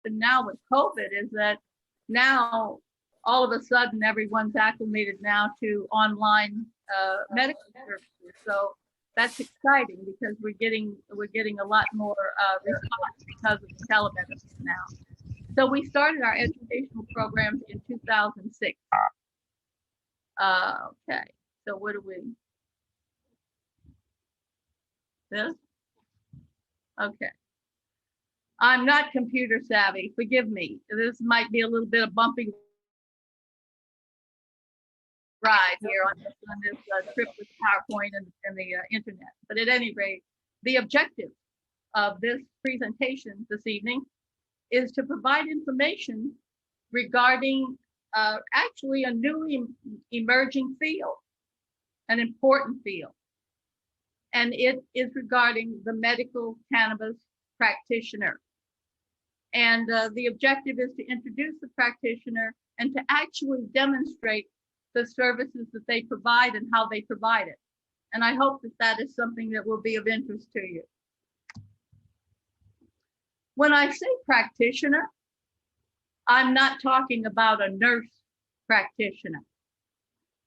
now with COVID is that now all of a sudden everyone's acclimated now to online medical services. So that's exciting because we're getting a lot more response because of telemedicine now. So we started our educational programs in 2006. Okay, so what do we? This? Okay. I'm not computer savvy, forgive me. This might be a little bit of bumpy ride here on this trip with PowerPoint and the internet. But at any rate, the objective of this presentation this evening is to provide information regarding actually a newly emerging field, an important field. And it is regarding the medical cannabis practitioner. And the objective is to introduce the practitioner and to actually demonstrate the services that they provide and how they provide it. And I hope that that is something that will be of interest to you. When I say practitioner, I'm not talking about a nurse practitioner.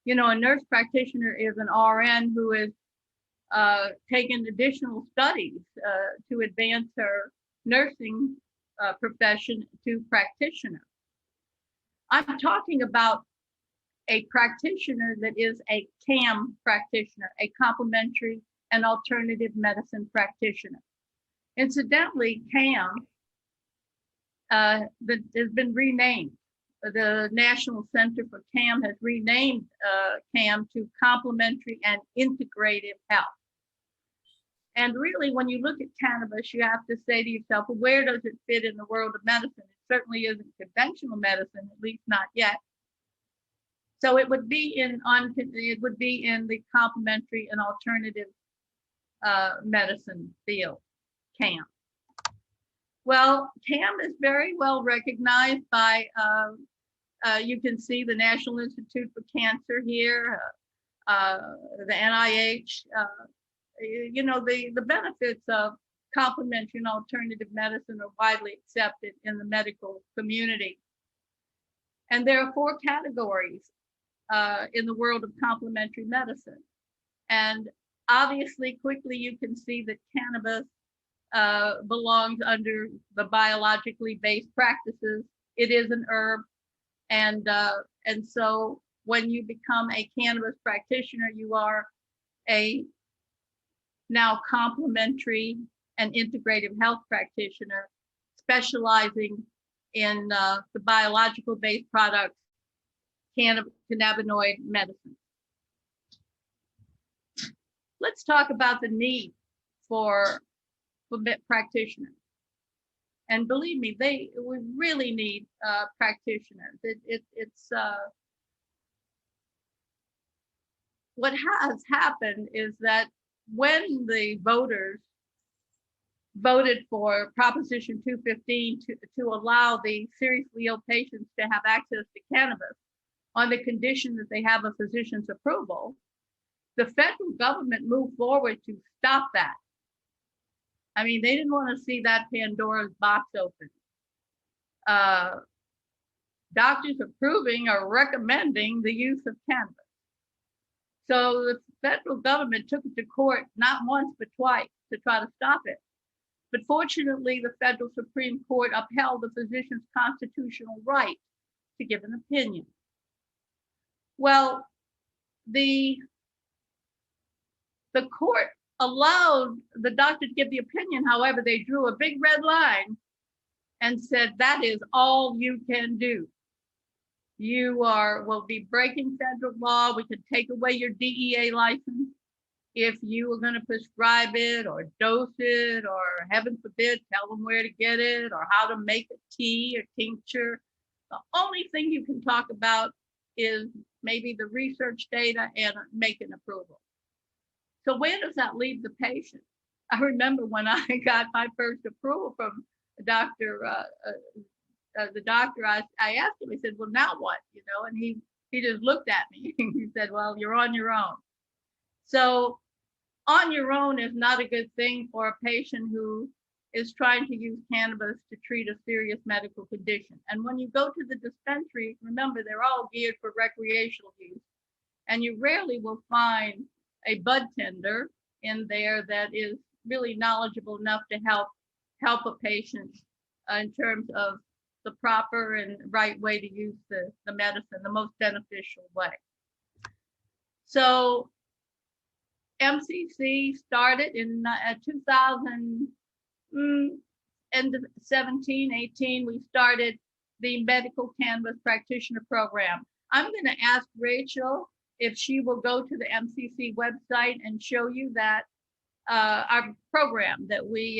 You know, a nurse practitioner is an RN who is taken additional studies to advance her nursing profession to practitioner. I'm talking about a practitioner that is a CAM practitioner, a complementary and alternative medicine practitioner. Incidentally, CAM has been renamed. The National Center for CAM has renamed CAM to Complementary and Integrative Health. And really, when you look at cannabis, you have to say to yourself, well, where does it fit in the world of medicine? It certainly isn't conventional medicine, at least not yet. So it would be in the complementary and alternative medicine field, CAM. Well, CAM is very well recognized by, you can see the National Institute for Cancer here, the NIH. You know, the benefits of complementary and alternative medicine are widely accepted in the medical community. And there are 4 categories in the world of complementary medicine. And obviously, quickly, you can see that cannabis belongs under the biologically based practices. It is an herb. And so when you become a cannabis practitioner, you are a now complementary and integrative health practitioner specializing in the biological based products, cannabinoid medicine. Let's talk about the need for practitioners. And believe me, we really need practitioners. It's what has happened is that when the voters voted for Proposition 215 to allow the seriously ill patients to have access to cannabis on the condition that they have a physician's approval, the federal government moved forward to stop that. I mean, they didn't want to see that Pandora's box open. Doctors approving or recommending the use of cannabis. So the federal government took it to court not once but twice to try to stop it. But fortunately, the federal Supreme Court upheld the physician's constitutional right to give an opinion. Well, the court allowed the doctor to give the opinion. However, they drew a big red line and said, that is all you can do. You will be breaking federal law. We could take away your DEA license if you are going to prescribe it or dose it, or heaven forbid, tell them where to get it or how to make a tea or tincture. The only thing you can talk about is maybe the research data and make an approval. So where does that leave the patient? I remember when I got my first approval from the doctor, I asked him, I said, well, now what? You know, and he just looked at me. He said, well, you're on your own. So on your own is not a good thing for a patient who is trying to use cannabis to treat a serious medical condition. And when you go to the dispensary, remember, they're all geared for recreational use. And you rarely will find a bud tender in there that is really knowledgeable enough to help a patient in terms of the proper and right way to use the medicine, the most beneficial way. So MCC started in 2000, end of 17, 18, we started the medical cannabis practitioner program. I'm going to ask Rachel if she will go to the MCC website and show you that our program that we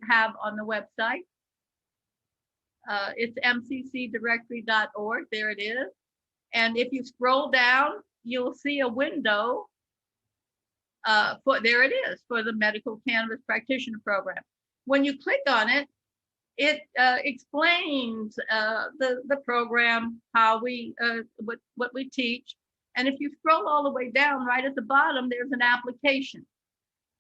have on the website. It's mccdirectory.org. There it is. And if you scroll down, you'll see a window there it is, for the medical cannabis practitioner program. When you click on it, it explains the program, how we what we teach. And if you scroll all the way down, right at the bottom, there's an application.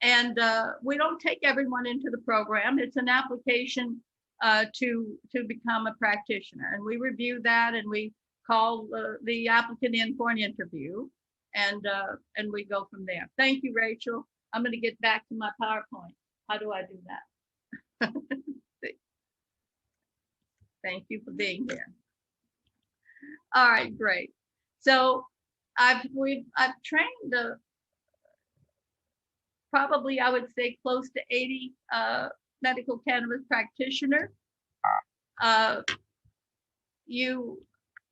And we don't take everyone into the program. It's an application to become a practitioner. And we review that, and we call the applicant in for an interview, and we go from there. Thank you, Rachel. I'm going to get back to my PowerPoint. How do I do that? Thank you for being here. All right, great. So I've trained probably, I would say, close to 80 medical cannabis practitioners.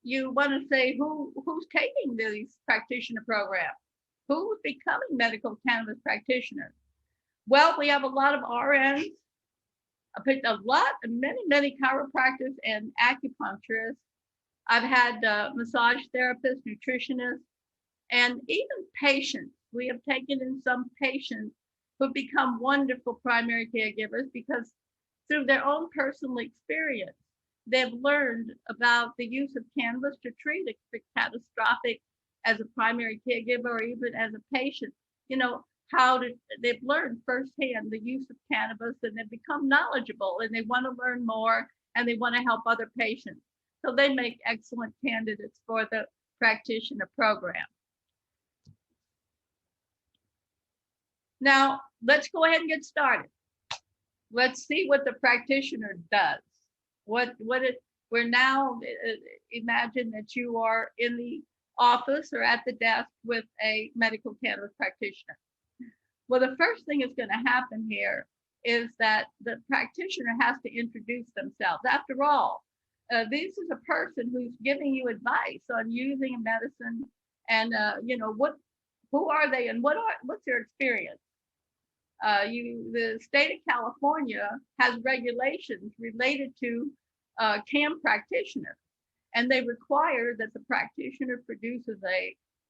You want to say who's taking these practitioner programs? Who's becoming medical cannabis practitioners? Well, we have a lot of RNs, many chiropractors and acupuncturists. I've had massage therapists, nutritionists, and even patients. We have taken in some patients who've become wonderful primary caregivers because through their own personal experience, they've learned about the use of cannabis to treat a catastrophic as a primary caregiver or even as a patient. You know, they've learned firsthand the use of cannabis, and they've become knowledgeable, and they want to learn more, and they want to help other patients. So they make excellent candidates for the practitioner program. Now, let's go ahead and get started. Let's see what the practitioner does. We're now, imagine that you are in the office or at the desk with a medical cannabis practitioner. Well, the first thing that's going to happen here is that the practitioner has to introduce themselves. After all, this is a person who's giving you advice on using a medicine, and who are they and what's their experience. The state of California has regulations related to CAM practitioners, and they require that the practitioner produces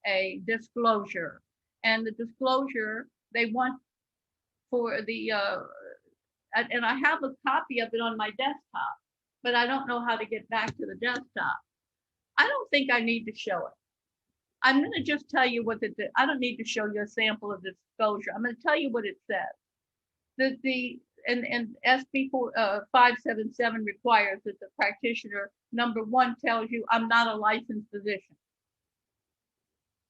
a disclosure, and the disclosure they want for the and I have a copy of it on my desktop, but I don't know how to get back to the desktop. I don't think I need to show it. I'm going to just tell you I don't need to show you a sample of the disclosure. I'm going to tell you what it says. And SB 577 requires that the practitioner, number one, tells you, I'm not a licensed physician.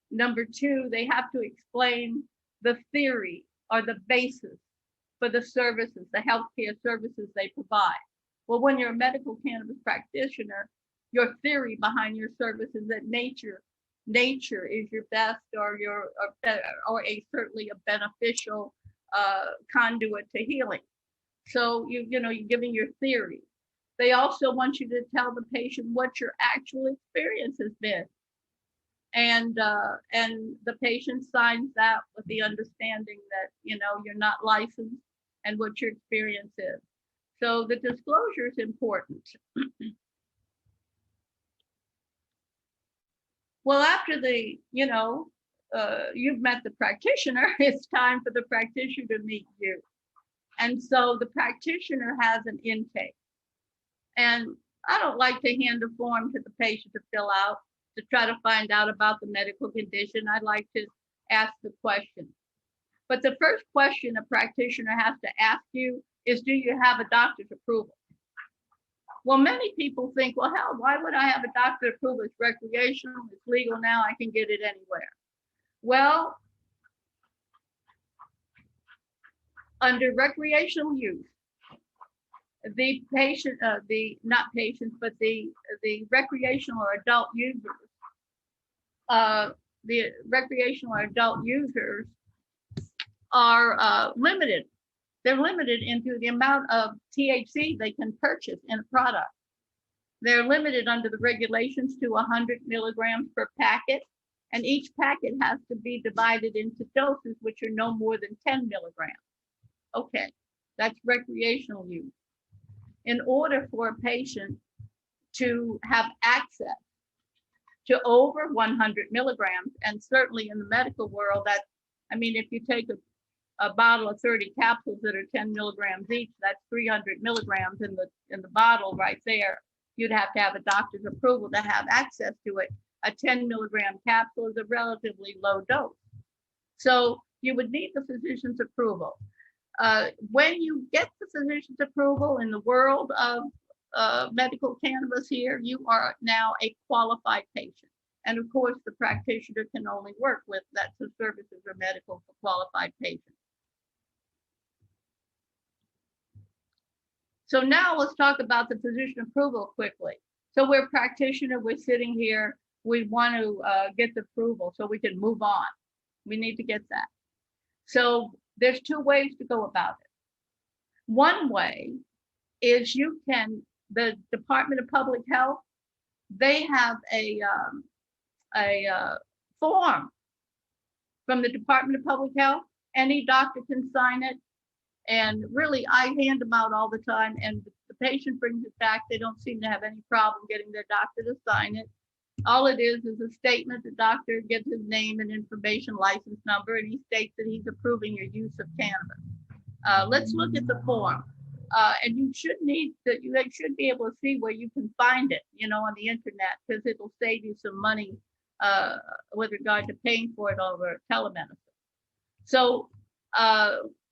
Number two, they have to explain the theory or the basis for the services, the healthcare services they provide. Well, when you're a medical cannabis practitioner, your theory behind your service is that nature is your best or certainly a beneficial conduit to healing. So you're giving your theory. They also want you to tell the patient what your actual experience has been, and the patient signs that with the understanding that you're not licensed and what your experience is. So the disclosure is important. Well, after you've met the practitioner, it's time for the practitioner to meet you. And so the practitioner has an intake. And I don't like to hand a form to the patient to fill out to try to find out about the medical condition. I like to ask the question. But the first question a practitioner has to ask you is, do you have a doctor's approval? Well, many people think, well, hell, why would I have a doctor's approval? It's recreational, it's legal now, I can get it anywhere. Well, under recreational use, the patient, not patients, but the recreational or adult users, the recreational or adult users are limited. They're limited into the amount of THC they can purchase in a product. They're limited under the regulations to 100 milligrams per packet, and each packet has to be divided into doses which are no more than 10 milligrams. Okay, that's recreational use. In order for a patient to have access to over 100 milligrams, and certainly in the medical world, that, I mean, if you take a bottle of 30 capsules that are 10 milligrams each, that's 300 milligrams in the bottle right there. You'd have to have a doctor's approval to have access to it. A 10 milligram capsule is a relatively low dose. So you would need the physician's approval. When you get the physician's approval in the world of medical cannabis here, you are now a qualified patient. And of course, the practitioner can only work with that services or medical for qualified patients. So now let's talk about the physician approval quickly. So we're a practitioner, we're sitting here, we want to get the approval so we can move on. We need to get that. So there's two ways to go about it. One way is you can, the Department of Public Health, they have a form from the Department of Public Health. Any doctor can sign it. And really, I hand them out all the time, and the patient brings it back. They don't seem to have any problem getting their doctor to sign it. All it is a statement. The doctor gives his name and information, license number, and he states that he's approving your use of cannabis. Let's look at the form. And you should be able to see where you can find it, on the internet, because it'll save you some money with regard to paying for it over telemedicine. So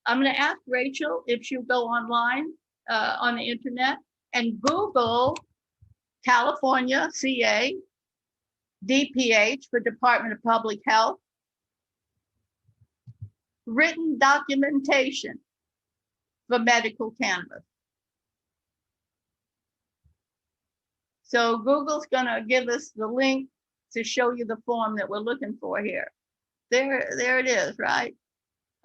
I'm going to ask Rachel if she'll go online on the internet and Google California, CA, DPH for Department of Public Health, written documentation for medical cannabis. So Google's going to give us the link to show you the form that we're looking for here. There it is, right?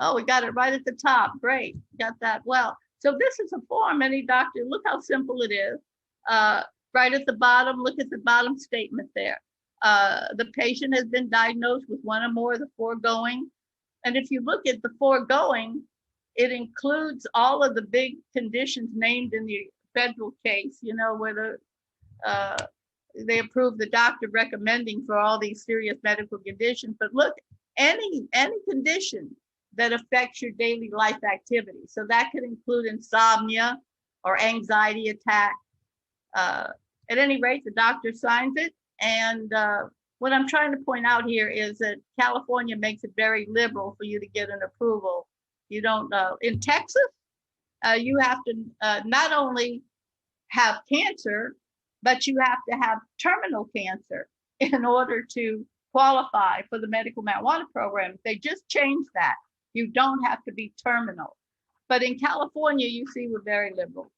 Oh, we got it right at the top. Great, got that. Well, so this is a form. Any doctor, look how simple it is. Right at the bottom, look at the bottom statement there. The patient has been diagnosed with one or more of the foregoing. And if you look at the foregoing, it includes all of the big conditions named in the federal case, where they approve the doctor recommending for all these serious medical conditions. But look, any condition that affects your daily life activity. So that could include insomnia or anxiety attack. At any rate, the doctor signs it. And what I'm trying to point out here is that California makes it very liberal for you to get an approval. You don't, in Texas, you have to not only have cancer, but you have to have terminal cancer in order to qualify for the medical marijuana program. They just changed that. You don't have to be terminal. But in California, you see, we're very liberal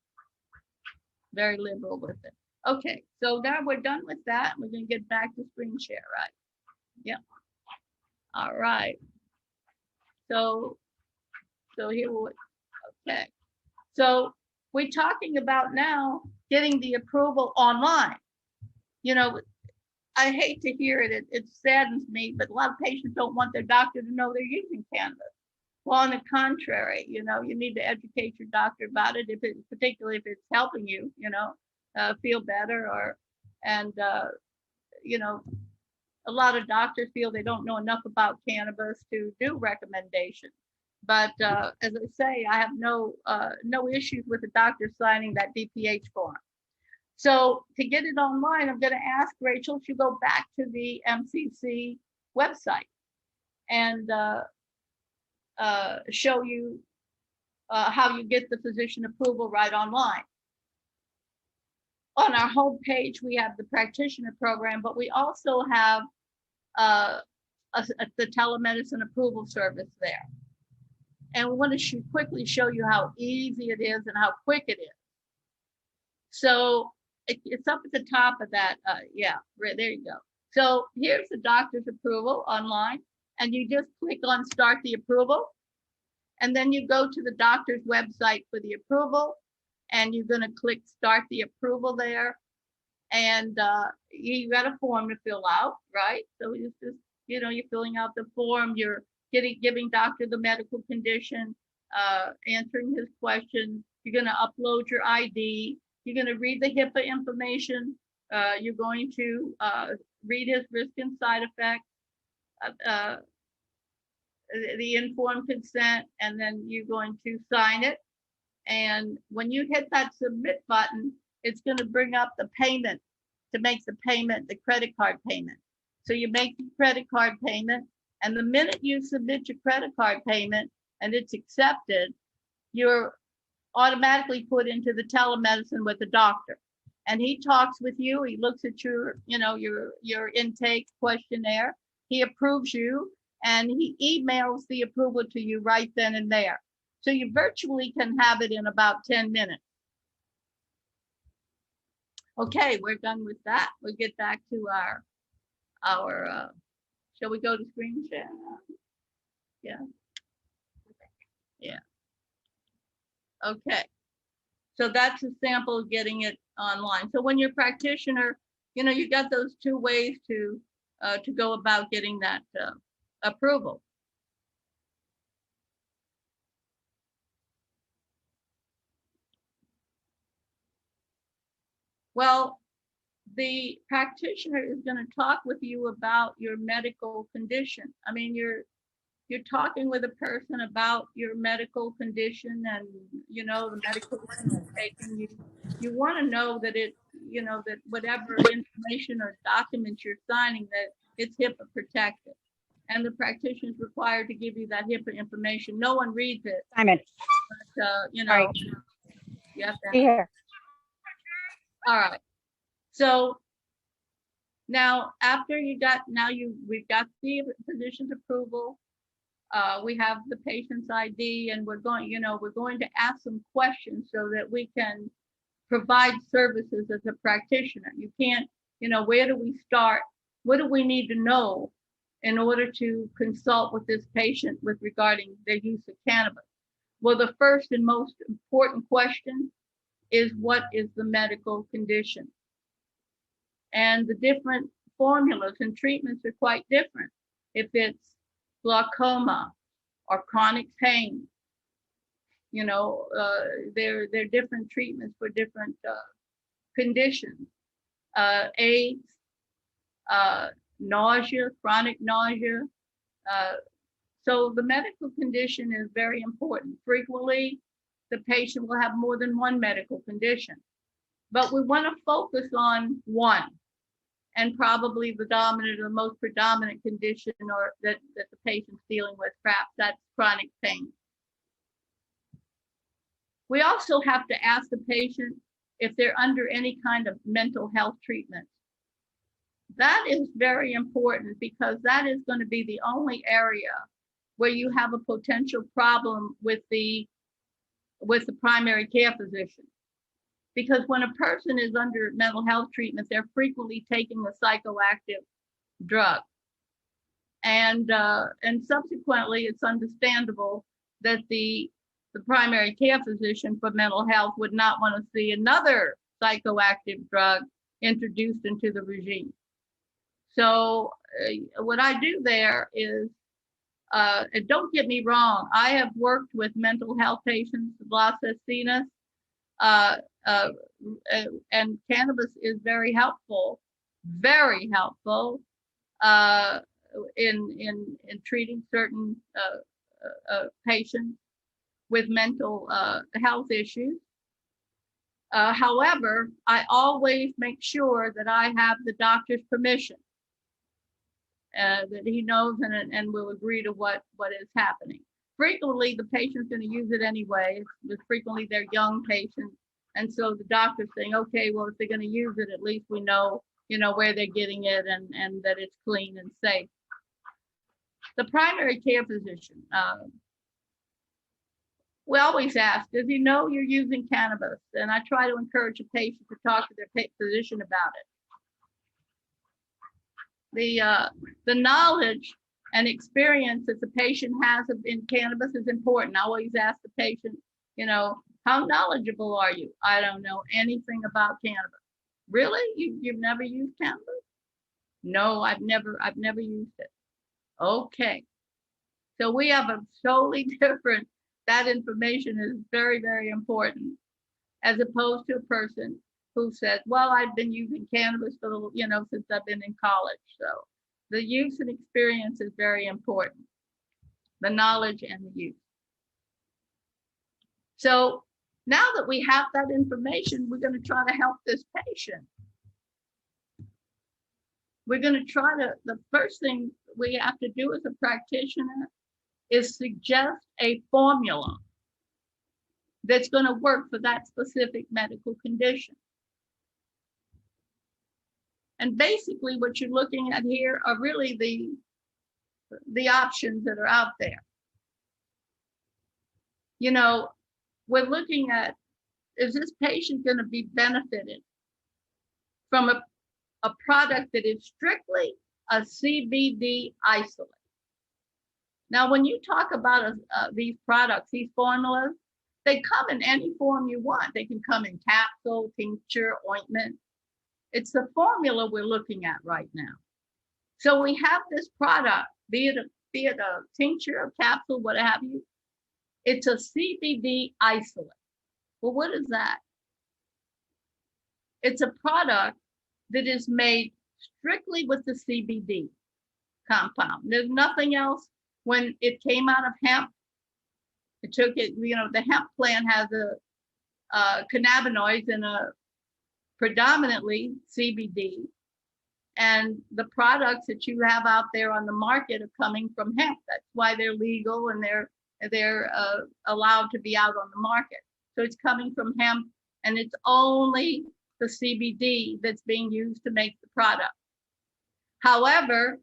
with it. Okay, so now we're done with that. We're going to get back to screen share, right? Yeah. All right. So here we okay. So we're talking about now getting the approval online. I hate to hear it. It saddens me, but a lot of patients don't want their doctor to know they're using cannabis. Well, on the contrary, you need to educate your doctor about it, particularly if it's helping you, feel better, a lot of doctors feel they don't know enough about cannabis to do recommendations. But as I say, I have no issues with the doctor signing that DPH form. So to get it online, I'm going to ask Rachel to go back to the MCC website and show you how you get the physician approval right online. On our homepage, we have the practitioner program, but we also have the telemedicine approval service there. And we want to quickly show you how easy it is and how quick it is. So it's up at the top of that. Yeah, right there you go. So here's the doctor's approval online, and you just click on start the approval. And then you go to the doctor's website for the approval, and you're going to click start the approval there. And you got a form to fill out, right? So it's just, you know, you're filling out the form, you're giving doctor the medical condition, answering his questions. You're going to upload your ID. You're going to read the HIPAA information. You're going to read his risk and side effects, the informed consent, and then you're going to sign it. And when you hit that submit button, it's going to bring up the payment to make the payment, the credit card payment. So you make the credit card payment, and the minute you submit your credit card payment and it's accepted, you're automatically put into the telemedicine with the doctor. And he talks with you, he looks at your, you know, your intake questionnaire, he approves you, and he emails the approval to you right then and there. So you virtually can have it in about 10 minutes. Okay, we're done with that. We'll get back to our shall we go to screen share? Yeah. Yeah. Okay. So that's a sample of getting it online. So when you're a practitioner, you know, you got those two ways to go about getting that approval. Well, the practitioner is going to talk with you about your medical condition. I mean, you're talking with a person about your medical condition and, you know, the medical you're taking. You want to know that it, you know, that whatever information or documents you're signing, that it's HIPAA protected. And the practitioner is required to give you that HIPAA information. No one reads it. Simon. But, you know, Sorry. you have to. Here. All right. So now after we've got the physician's approval, we have the patient's ID, and we're going to ask some questions so that we can provide services as a practitioner. You can't, you know, where do we start? What do we need to know in order to consult with this patient with regarding their use of cannabis? Well, the first and most important question is, what is the medical condition? And the different formulas and treatments are quite different. If it's glaucoma or chronic pain, you know, there are different treatments for different conditions. AIDS, nausea, chronic nausea. So the medical condition is very important. Frequently, the patient will have more than one medical condition, but we want to focus on one, and probably the dominant or the most predominant condition or that the patient's dealing with, perhaps that's chronic pain. We also have to ask the patient if they're under any kind of mental health treatment. That is very important, because that is going to be the only area where you have a potential problem with the primary care physician. Because when a person is under mental health treatment, they're frequently taking a psychoactive drug. And subsequently, it's understandable that the primary care physician for mental health would not want to see another psychoactive drug introduced into the regime. So what I do there is, and don't get me wrong, I have worked with mental health patients, Las Encinas, and cannabis is very helpful in treating certain patients with mental health issues. However, I always make sure that I have the doctor's permission, that he knows and will agree to what is happening. frequently the patient's going to use it anyway. It's frequently they're young patients. And so the doctor's saying, okay, well, if they're going to use it, at least we know, where they're getting it and that it's clean and safe. The primary care physician, we always ask, does he know you're using cannabis? And I try to encourage a patient to talk to their physician about it. The knowledge and experience that the patient has in cannabis is important. I always ask the patient, how knowledgeable are you? I don't know anything about cannabis. Really? You've never used cannabis? No, I've never used it. Okay. So we have a totally different, that information is very, very important, as opposed to a person who says, well, I've been using cannabis for, since I've been in college. So the use and experience is very important, the knowledge and the use. So now that we have that information, we're going to try to help this patient. We're going to the first thing we have to do as a practitioner is suggest a formula that's going to work for that specific medical condition. And basically what you're looking at here are really the options that are out there. We're looking at, is this patient going to be benefited from a product that is strictly a CBD isolate? Now, when you talk about these products, these formulas, they come in any form you want. They can come in capsule, tincture, ointment. It's the formula we're looking at right now. So we have this product, be it a tincture, a capsule, what have you. It's a CBD isolate. Well, what is that? It's a product that is made strictly with the CBD compound. There's nothing else. When it came out of hemp, it took it, the hemp plant has cannabinoids and predominantly CBD. And the products that you have out there on the market are coming from hemp. That's why they're legal and they're allowed to be out on the market. So it's coming from hemp, and it's only the CBD that's being used to make the product. However,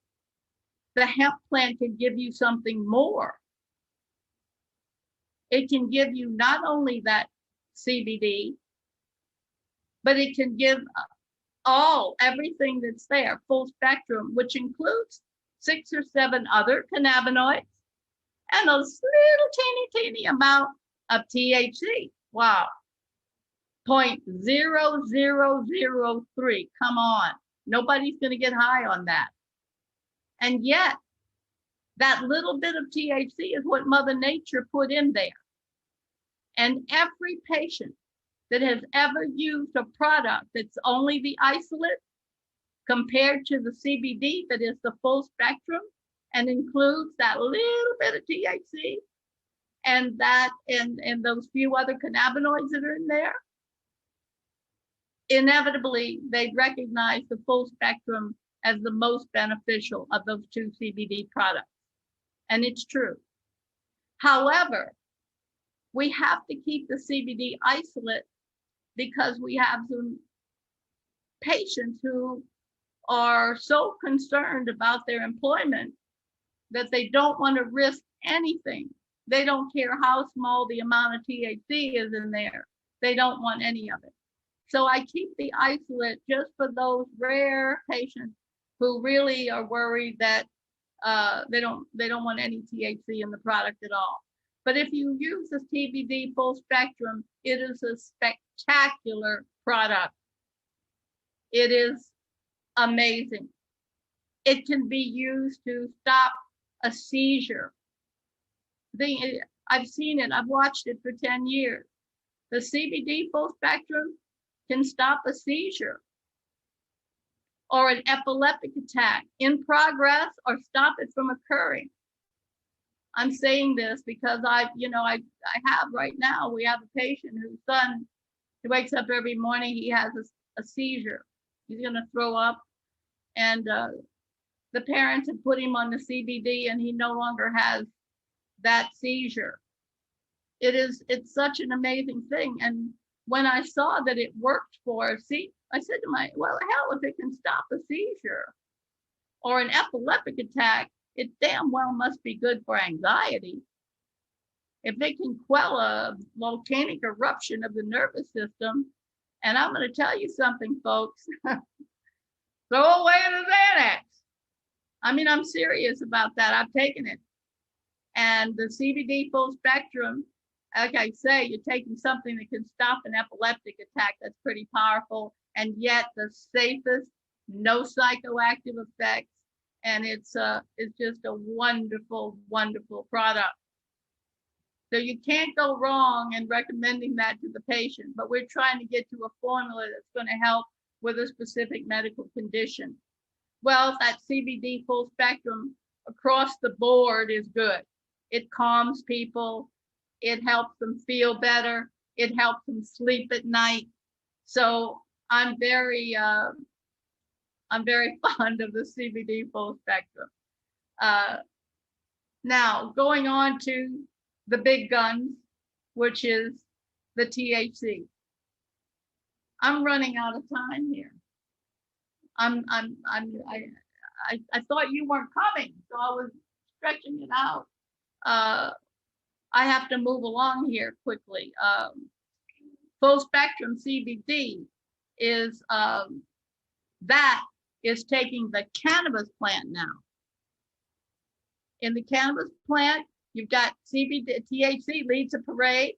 the hemp plant can give you something more. It can give you not only that CBD, but it can give everything that's there, full spectrum, which includes 6 or 7 other cannabinoids and a little teeny amount of THC. Wow. 0.0003. Come on. Nobody's going to get high on that. And yet, that little bit of THC is what Mother Nature put in there. And every patient that has ever used a product that's only the isolate compared to the CBD that is the full spectrum and includes that little bit of THC and those few other cannabinoids that are in there, inevitably they recognize the full spectrum as the most beneficial of those 2 CBD products. And it's true. However, we have to keep the CBD isolate because we have some patients who are so concerned about their employment that they don't want to risk anything. They don't care how small the amount of THC is in there. They don't want any of it. So I keep the isolate just for those rare patients who really are worried that they don't want any THC in the product at all. But if you use the CBD full spectrum, it is a spectacular product. It is amazing. It can be used to stop a seizure. I've seen it, I've watched it for 10 years. The CBD full spectrum can stop a seizure or an epileptic attack in progress or stop it from occurring. I'm saying this because I have right now, we have a patient whose son, he wakes up every morning, he has a seizure. He's going to throw up. And the parents have put him on the CBD and he no longer has that seizure. It's such an amazing thing. And when I saw that it worked for, I said to well, hell, if it can stop a seizure or an epileptic attack, it damn well must be good for anxiety. If it can quell a volcanic eruption of the nervous system, and I'm going to tell you something, folks, throw away the Xanax. I mean, I'm serious about that. I've taken it. And the CBD full spectrum, like I say, you're taking something that can stop an epileptic attack. That's pretty powerful. And yet the safest, no psychoactive effects. And it's just a wonderful, wonderful product. So you can't go wrong in recommending that to the patient, but we're trying to get to a formula that's going to help with a specific medical condition. Well, that CBD full spectrum across the board is good. It calms people. It helps them feel better. It helps them sleep at night. So I'm very fond of the CBD full spectrum. Now, going on to the big guns, which is the THC. I'm running out of time here. I thought you weren't coming, so I was stretching it out. I have to move along here quickly. Full spectrum CBD is taking the cannabis plant now. In the cannabis plant, you've got CBD, THC leads a parade.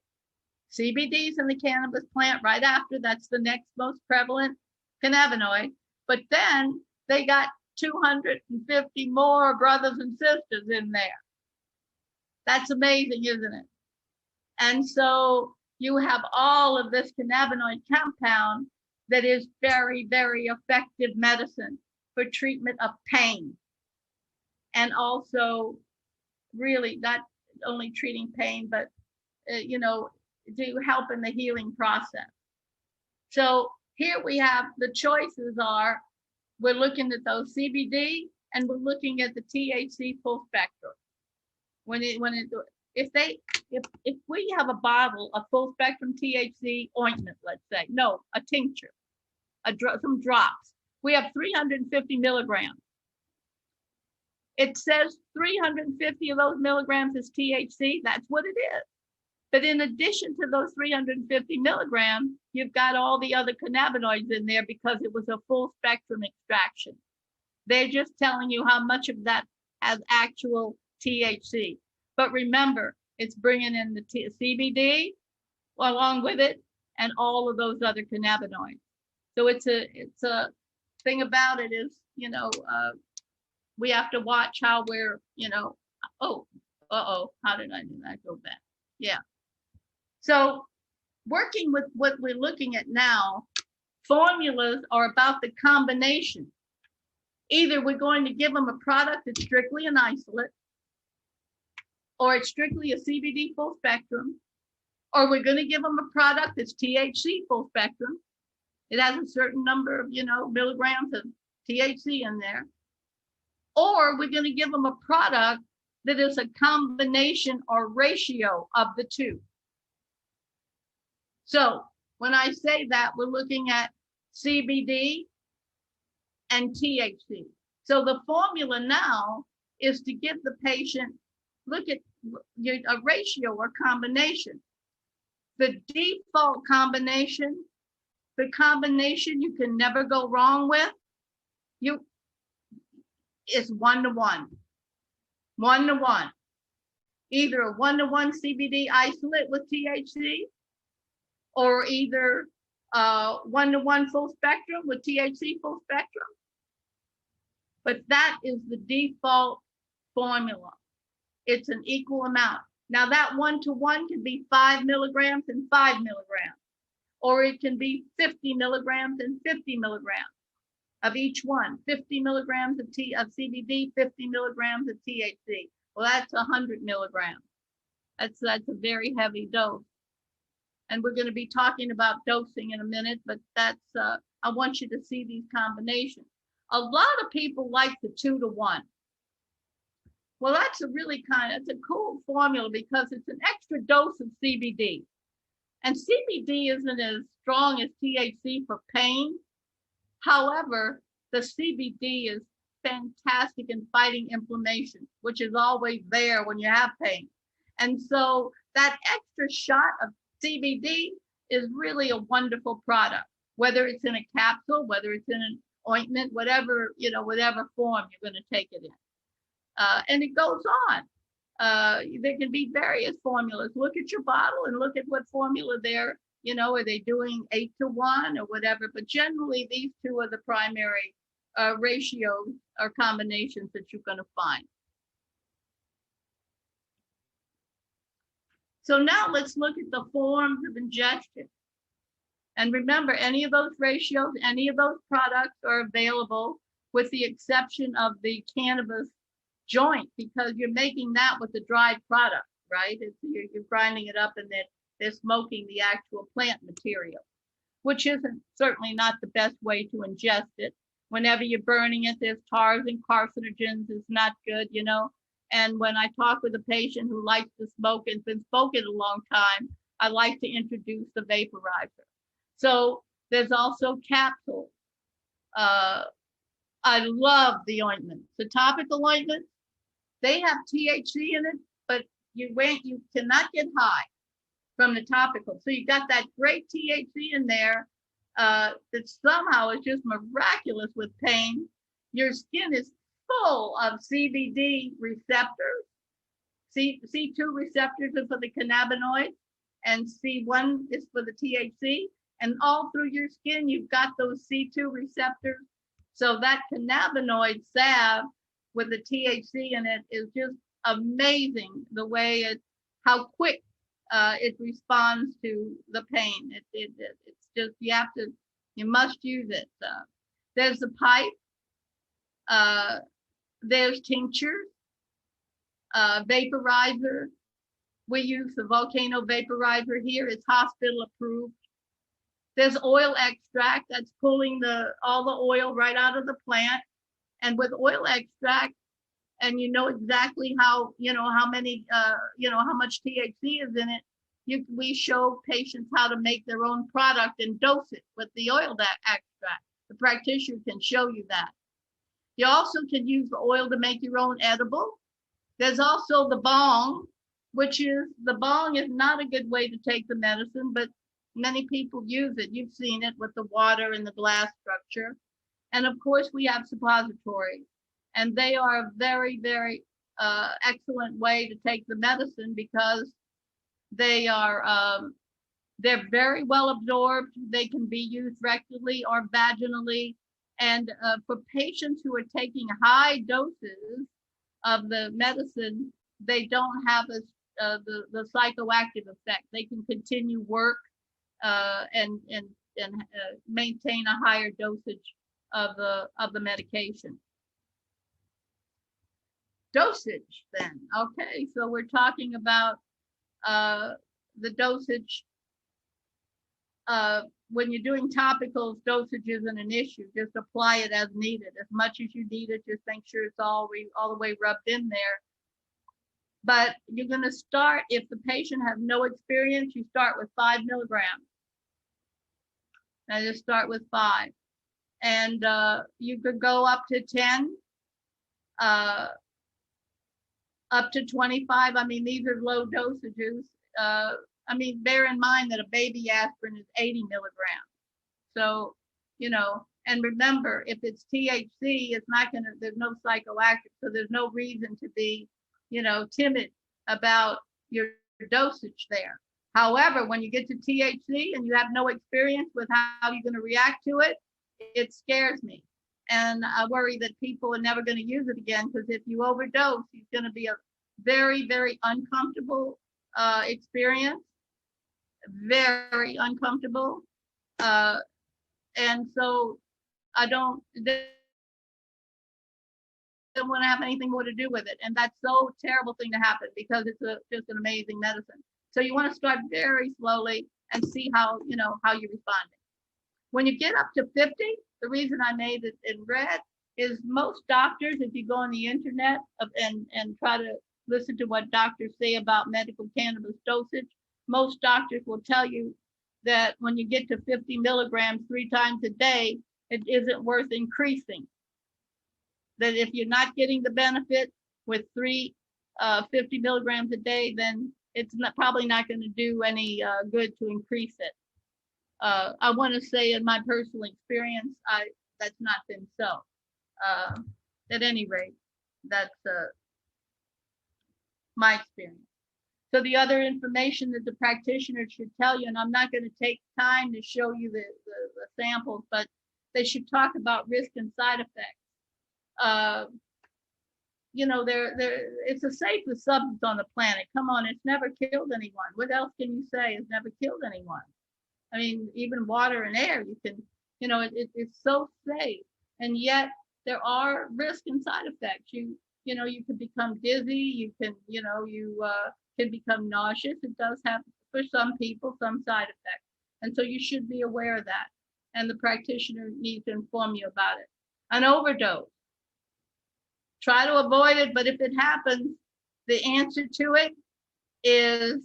CBD's in the cannabis plant right after. That's the next most prevalent cannabinoid. But then they got 250 more brothers and sisters in there. That's amazing, isn't it? And so you have all of this cannabinoid compound that is very, very effective medicine for treatment of pain. And also really not only treating pain, but, to help in the healing process. So here we have the choices are, we're looking at those CBD and we're looking at the THC full spectrum. If we have a bottle of full spectrum THC ointment, let's say, no, a tincture, some drops, we have 350 milligrams. It says 350 of those milligrams is THC. That's what it is. But in addition to those 350 milligrams, you've got all the other cannabinoids in there because it was a full spectrum extraction. They're just telling you how much of that has actual THC. But remember, it's bringing in the CBD along with it and all of those other cannabinoids. So it's a thing about it is, we have to watch how we're, how did I do that? Go back. Yeah. So working with what we're looking at now, formulas are about the combination. Either we're going to give them a product that's strictly an isolate, or it's strictly a CBD full spectrum, or we're going to give them a product that's THC full spectrum. It has a certain number of, milligrams of THC in there. Or we're going to give them a product that is a combination or ratio of the two. So when I say that, we're looking at CBD and THC. So the formula now is to give the patient, look at a ratio or combination. The default combination, the combination you can never go wrong with, is 1-to-1. 1-to-1. Either a 1-to-1 CBD isolate with THC, or either 1-to-1 full spectrum with THC full spectrum. But that is the default formula. It's an equal amount. Now that 1-to-1 can be 5 milligrams and 5 milligrams, or it can be 50 milligrams and 50 milligrams of each one. 50 milligrams of CBD, 50 milligrams of THC. Well, that's 100 milligrams. That's a very heavy dose. And we're going to be talking about dosing in a minute, but that's, I want you to see these combinations. A lot of people like the 2-to-1. Well, that's it's a cool formula because it's an extra dose of CBD. And CBD isn't as strong as THC for pain. However, the CBD is fantastic in fighting inflammation, which is always there when you have pain. And so that extra shot of CBD is really a wonderful product, whether it's in a capsule, whether it's in an ointment, whatever, whatever form you're going to take it in. And it goes on. There can be various formulas. Look at your bottle and look at what formula they're, are they doing 8-to-1 or whatever? But generally, these two are the primary ratios or combinations that you're going to find. So now let's look at the forms of ingestion. And remember, any of those ratios, any of those products are available with the exception of the cannabis joint, because you're making that with the dried product, right? You're grinding it up and then they're smoking the actual plant material, which isn't certainly not the best way to ingest it. Whenever you're burning it, there's tars and carcinogens. It's not good, And when I talk with a patient who likes to smoke and been smoking a long time, I like to introduce the vaporizer. So there's also capsules. I love the ointments. The topical ointments, they have THC in it, but you cannot get high from the topical. So you got that great THC in there that somehow is just miraculous with pain. Your skin is full of CBD receptors. C2 receptors are for the cannabinoids, and C1 is for the THC. And all through your skin, you've got those C2 receptors. So that cannabinoid salve with the THC in it is just amazing, the way how quick it responds to the pain. It's just, you must use it. There's the pipe, there's tinctures, vaporizer. We use the volcano vaporizer here. It's hospital approved. There's oil extract that's pulling all the oil right out of the plant. And with oil extract, and exactly how many, how much THC is in it, we show patients how to make their own product and dose it with the oil extract. The practitioner can show you that. You also can use the oil to make your own edible. There's also the bong, the bong is not a good way to take the medicine, but many people use it. You've seen it with the water and the glass structure. And of course, we have suppositories, and they are a very, very excellent way to take the medicine because they're very well absorbed. They can be used rectally or vaginally. And for patients who are taking high doses of the medicine, they don't have the psychoactive effect. They can continue work and maintain a higher dosage of the medication. Dosage then. Okay, so we're talking about the dosage. When you're doing topicals, dosage isn't an issue. Just apply it as needed. As much as you need it, just make sure it's all the way rubbed in there. But you're going to start, if the patient has no experience, you start with 5 milligrams. Now just start with 5. And you could go up to 10, up to 25. I mean, these are low dosages. Bear in mind that a baby aspirin is 80 milligrams. So, and remember, if it's THC, there's no psychoactive. So there's no reason to be, timid about your dosage there. However, when you get to THC and you have no experience with how you're going to react to it, it scares me. And I worry that people are never going to use it again, because if you overdose, it's going to be a very, very uncomfortable experience, very uncomfortable. And so I don't want to have anything more to do with it. And that's so terrible thing to happen, because it's just an amazing medicine. So you want to start very slowly and see how you're responding. When you get up to 50, the reason I made it in red is most doctors, if you go on the internet and try to listen to what doctors say about medical cannabis dosage, most doctors will tell you that when you get to 50 milligrams 3 times a day, it isn't worth increasing. That if you're not getting the benefit with 50 milligrams a day, then it's probably not going to do any good to increase it. I want to say in my personal experience, that's not been so. At any rate, that's my experience. So the other information that the practitioner should tell you, and I'm not going to take time to show you the samples, but they should talk about risk and side effects. You know, it's the safest substance on the planet. Come on, it's never killed anyone. What else can you say? It's never killed anyone. I mean, even water and air, you can, you know, it's so safe. And yet there are risk and side effects. You know, you can become dizzy. You can, you know, you can become nauseous. It does have, for some people, some side effects. And so you should be aware of that. And the practitioner needs to inform you about it. An overdose. Try to avoid it, but if it happens, the answer to it is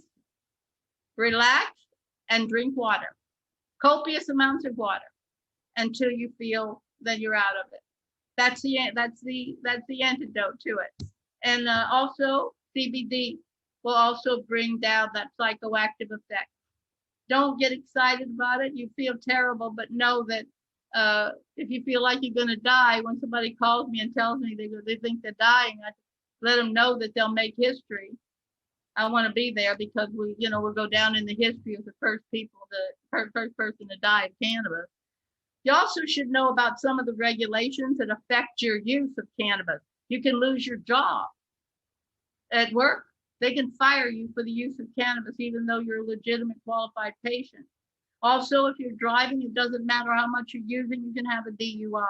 relax and drink water, copious amounts of water, until you feel that you're out of it. That's the antidote to it. And also CBD will also bring down that psychoactive effect. Don't get excited about it. You feel terrible, but know that if you feel like you're going to die, when somebody calls me and tells me they think they're dying, I let them know that they'll make history. I want to be there because we'll go down in the history of the first person to die of cannabis. You also should know about some of the regulations that affect your use of cannabis. You can lose your job at work. They can fire you for the use of cannabis, even though you're a legitimate qualified patient. Also, if you're driving, it doesn't matter how much you're using, you can have a DUI.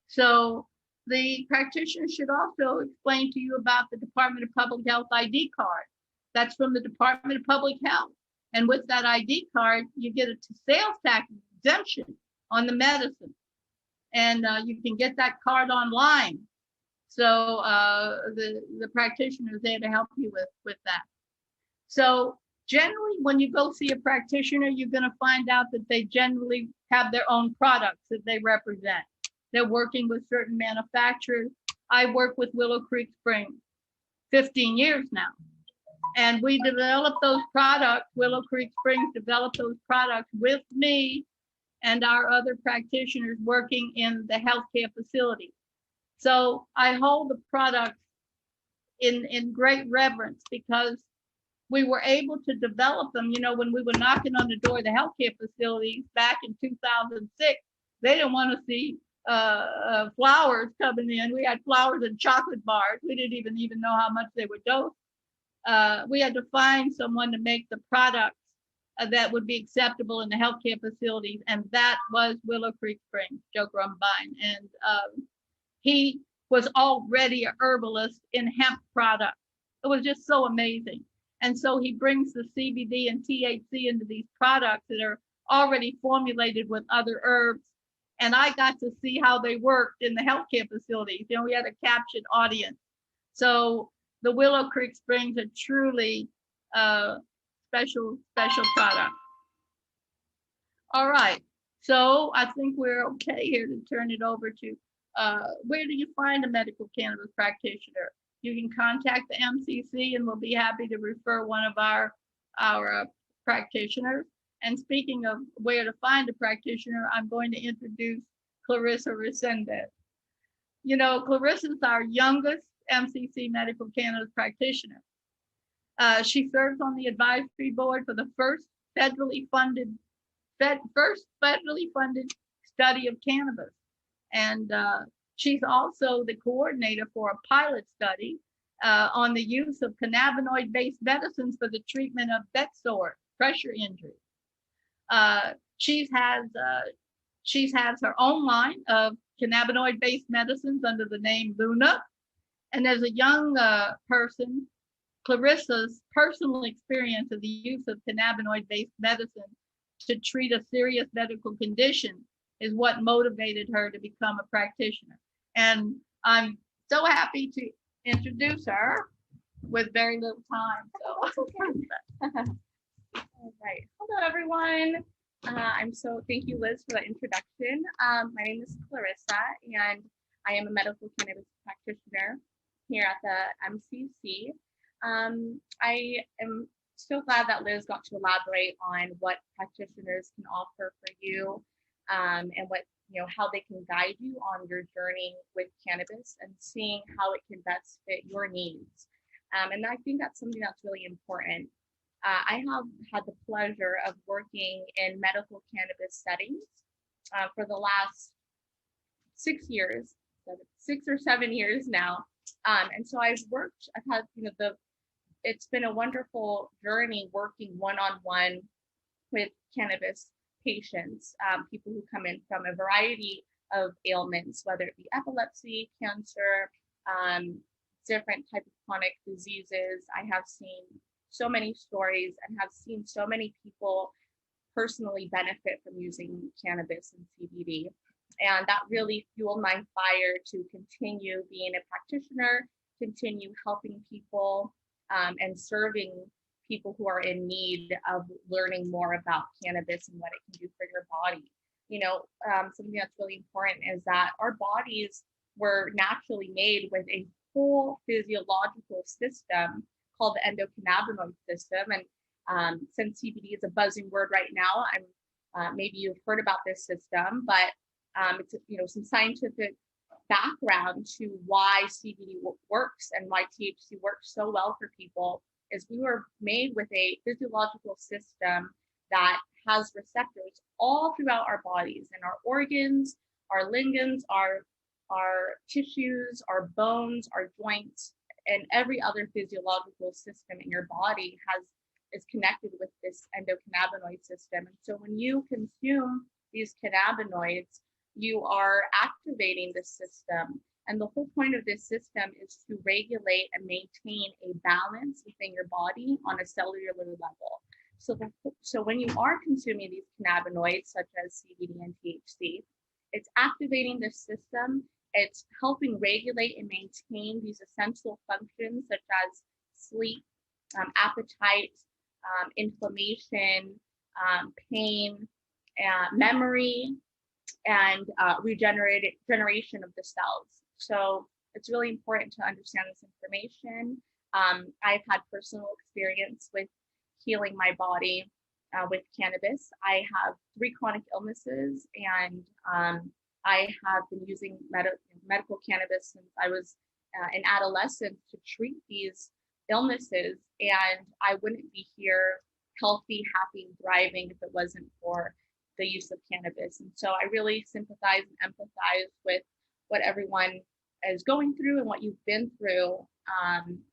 So the practitioner should also explain to you about the Department of Public Health ID card. That's from the Department of Public Health. And with that ID card, you get a sales tax exemption on the medicine. And you can get that card online. So the practitioner is there to help you with that. So generally, when you go see a practitioner, you're going to find out that they generally have their own products that they represent. They're working with certain manufacturers. I work with Willow Creek Springs 15 years now. And we developed those products, Willow Creek Springs developed those products with me and our other practitioners working in the healthcare facility. So I hold the products in great reverence because we were able to develop them. You know, when we were knocking on the door of the healthcare facilities back in 2006, they didn't want to see flowers coming in. We had flowers and chocolate bars. We didn't even know how much they were dosed. We had to find someone to make the products that would be acceptable in the healthcare facilities, and that was Willow Creek Springs, Joe Grumbine. And he was already a herbalist in hemp products. It was just so amazing. And so he brings the CBD and THC into these products that are already formulated with other herbs. And I got to see how they worked in the healthcare facilities. You know, we had a captured audience. So the Willow Creek Springs are truly special product. All right. So I think we're okay here to turn it over to where do you find a medical cannabis practitioner? You can contact the MCC and we'll be happy to refer one of our practitioners. And speaking of where to find a practitioner, I'm going to introduce Clarissa Resendez. You know, Clarissa's our youngest MCC medical cannabis practitioner. She serves on the advisory board for the first federally funded study of cannabis. And she's also the coordinator for a pilot study on the use of cannabinoid-based medicines for the treatment of bed sores, pressure injuries. She has her own line of cannabinoid-based medicines under the name Luna. And as a young person, Clarissa's personal experience of the use of cannabinoid-based medicine to treat a serious medical condition is what motivated her to become a practitioner. And I'm so happy to introduce her with very little time. So, All right. Hello, everyone. Thank you, Liz, for that introduction. My name is Clarissa, and I am a medical cannabis practitioner here at the MCC. I am so glad that Liz got to elaborate on what practitioners can offer for you, and how they can guide you on your journey with cannabis and seeing how it can best fit your needs. And I think that's something that's really important. I have had the pleasure of working in medical cannabis settings for the last 6 years, 6 or 7 years now. And so I've had, it's been a wonderful journey working one-on-one with cannabis patients, people who come in from a variety of ailments, whether it be epilepsy, cancer, different type of chronic diseases. I have seen so many stories and have seen so many people personally benefit from using cannabis and CBD. And that really fueled my fire to continue being a practitioner, continue helping people, and serving people who are in need of learning more about cannabis and what it can do for your body. Something that's really important is that our bodies were naturally made with a whole physiological system called the endocannabinoid system. And since CBD is a buzzing word right now, maybe you've heard about this system, but it's some scientific background to why CBD works and why THC works so well for people is we were made with a physiological system that has receptors all throughout our bodies and our organs, our ligaments, our tissues, our bones, our joints, and every other physiological system in your body is connected with this endocannabinoid system. And so when you consume these cannabinoids, you are activating the system. And the whole point of this system is to regulate and maintain a balance within your body on a cellular level. So when you are consuming these cannabinoids, such as CBD and THC, it's activating the system. It's helping regulate and maintain these essential functions such as sleep, appetite, inflammation, pain, memory, and regeneration of the cells. So it's really important to understand this information. I've had personal experience with healing my body with cannabis. I have 3 chronic illnesses, and I have been using medical cannabis since I was an adolescent to treat these illnesses, and I wouldn't be here healthy, happy, and thriving if it wasn't for the use of cannabis. And so I really sympathize and empathize with what everyone is going through and what you've been through.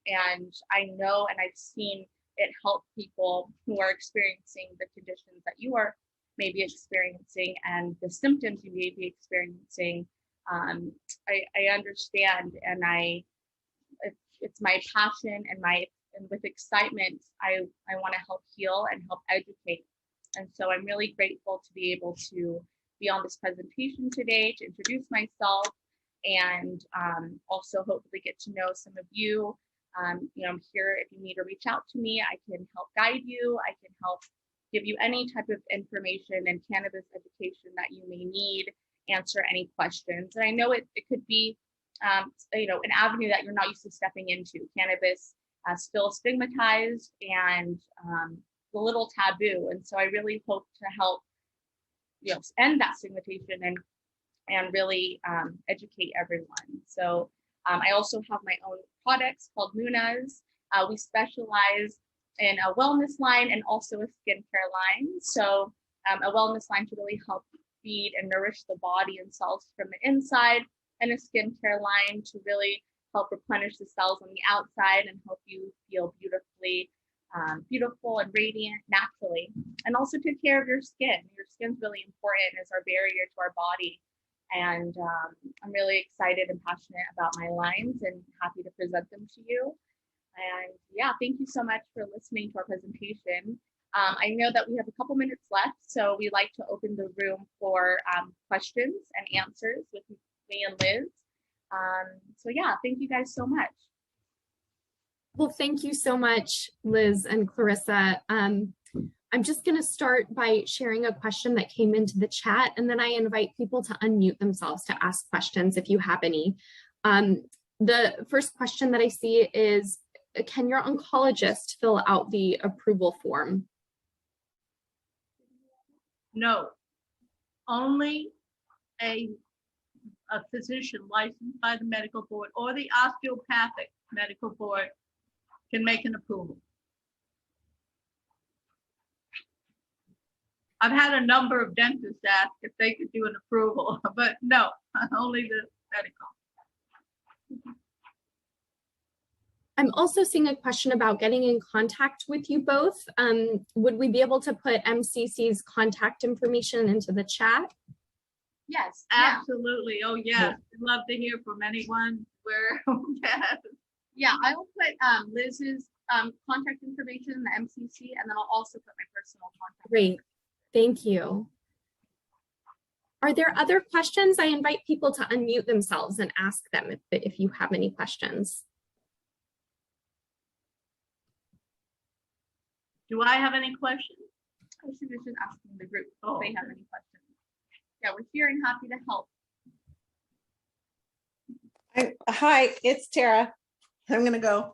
And I know and I've seen it help people who are experiencing the conditions that you are maybe experiencing and the symptoms you may be experiencing. I understand, and it's my passion and with excitement, I want to help heal and help educate. And so I'm really grateful to be able to be on this presentation today to introduce myself and also hopefully get to know some of you. I'm here if you need to reach out to me. I can help guide you. I can help give you any type of information and cannabis education that you may need, answer any questions. And I know it could be an avenue that you're not used to stepping into. Cannabis still stigmatized and a little taboo. And so I really hope to help end that stigmatization and really educate everyone. So I also have my own products called Munas. We specialize in a wellness line and also a skincare line. So a wellness line to really help feed and nourish the body and cells from the inside, and a skincare line to really help replenish the cells on the outside and help you feel beautiful and radiant naturally. And also take care of your skin. Your skin's really important as our barrier to our body. And I'm really excited and passionate about my lines and happy to present them to you. And yeah, thank you so much for listening to our presentation. I know that we have a couple minutes left, so we like to open the room for questions and answers with me and Liz. So yeah, thank you guys so much. Well, thank you so much, Liz and Clarissa. I'm just going to start by sharing a question that came into the chat, and then I invite people to unmute themselves to ask questions if you have any. The first question that I see is, can your oncologist fill out the approval form? No, only a physician licensed by the medical board or the osteopathic medical board can make an approval. I've had a number of dentists ask if they could do an approval, but no, only the medical. I'm also seeing a question about getting in contact with you both. Would we be able to put MCC's contact information into the chat? Yes, Absolutely. Oh, yes. I'd love to hear from anyone where, yes. yeah. I will put Liz's contact information in the MCC, and then I'll also put my personal contact. Great, thank you. Are there other questions? I invite people to unmute themselves and ask them if you have any questions. Do I have any questions? I was just asking the group if they have any questions. Yeah, we're here and happy to help. Hi, it's Tara. I'm gonna go.